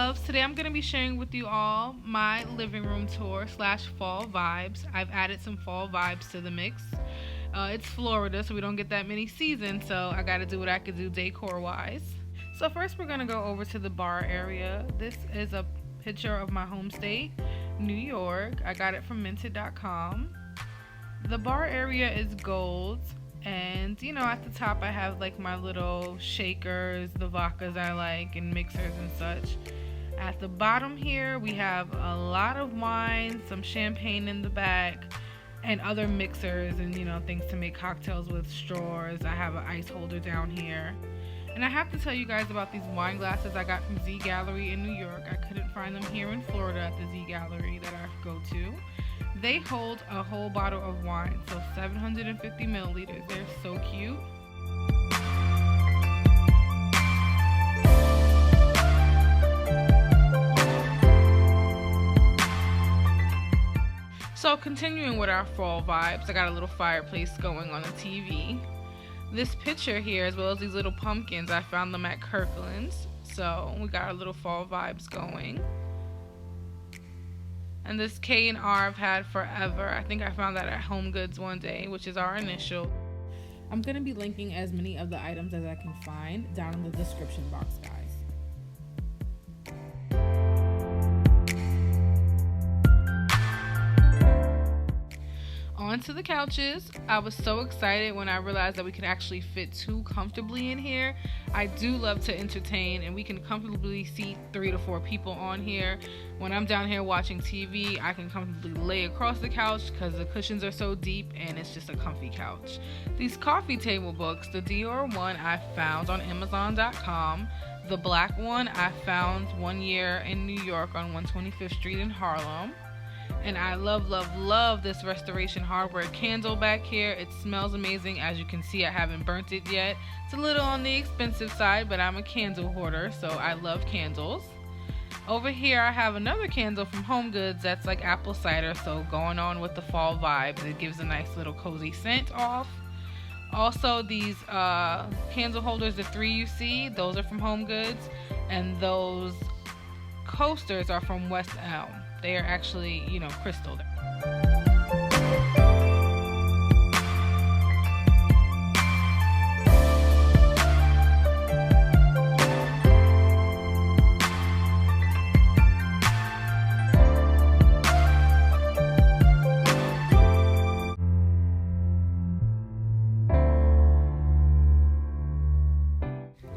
loves, today I'm going to be sharing with you all my living room tour / fall vibes. I've added some fall vibes to the mix. It's Florida, so we don't get that many seasons, so I got to do what I could do decor wise. So first we're going to go over to the bar area. This is a picture of my home state, New York. I got it from minted.com. The bar area is gold. And, you know, at the top I have like my little shakers, the vodkas I like, and mixers and such. At the bottom here we have a lot of wine, some champagne in the back, and other mixers and, you know, things to make cocktails with, straws. I have an ice holder down here. And I have to tell you guys about these wine glasses I got from Z Gallery in New York. I couldn't find them here in Florida at the Z Gallery that I go to. They hold a whole bottle of wine, so 750 milliliters. They're so cute. So continuing with our fall vibes, I got a little fireplace going on the TV. This picture here, as well as these little pumpkins, I found them at Kirkland's. So we got our little fall vibes going. And this K&R I've had forever. I think I found that at Home Goods one day, which is our initial. I'm going to be linking as many of the items as I can find down in the description box, guys. On to the couches. I was so excited when I realized that we could actually fit 2 comfortably in here. I do love to entertain, and we can comfortably seat 3 to 4 people on here. When I'm down here watching TV, I can comfortably lay across the couch because the cushions are so deep and it's just a comfy couch. These coffee table books, the Dior one I found on Amazon.com. The black one I found one year in New York on 125th Street in Harlem. And I love this Restoration Hardware candle back here. It smells amazing. As you can see, I haven't burnt it yet. It's a little on the expensive side, but I'm a candle hoarder, so I love candles. Over here, I have another candle from Home Goods that's like apple cider, so going on with the fall vibes. It gives a nice little cozy scent off. Also, these candle holders, the 3 you see, those are from Home Goods. And those coasters are from West Elm. They are actually, you know, crystal.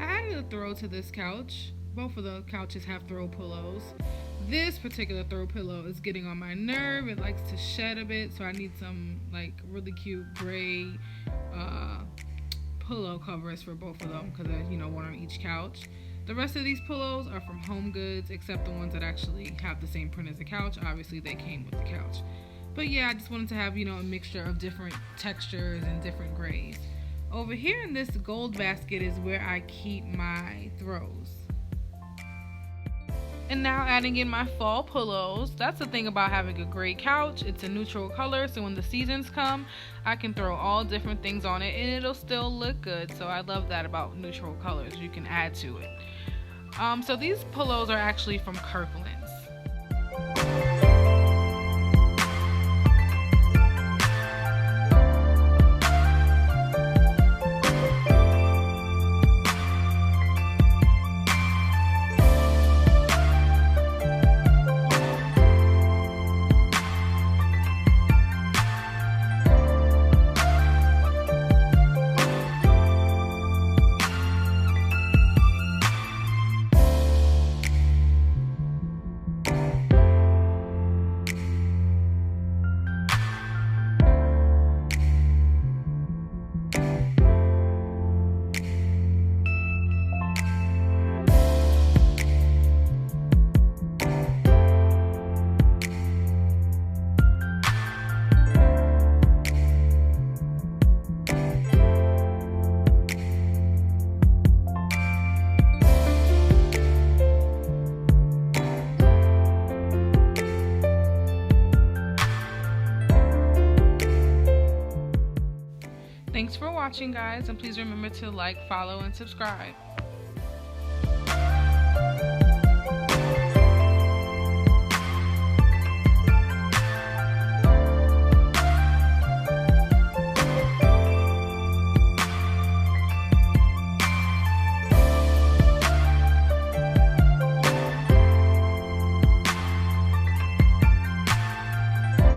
I added a throw to this couch. Both of the couches have throw pillows. This particular throw pillow is getting on my nerve. It likes to shed a bit, so I need some like really cute gray pillow covers for both of them, because there's, you know, one on each couch. The rest of these pillows are from Home Goods, except the ones that actually have the same print as the couch. Obviously they came with the couch. But yeah, I just wanted to have, you know, a mixture of different textures and different grays. Over here in this gold basket is where I keep my throws. And now adding in my fall pillows. That's the thing about having a gray couch. It's a neutral color, so when the seasons come, I can throw all different things on it and it'll still look good. So I love that about neutral colors. You can add to it. So these pillows are actually from Kirkland's. Thanks for watching, guys, and please remember to like, follow, and subscribe.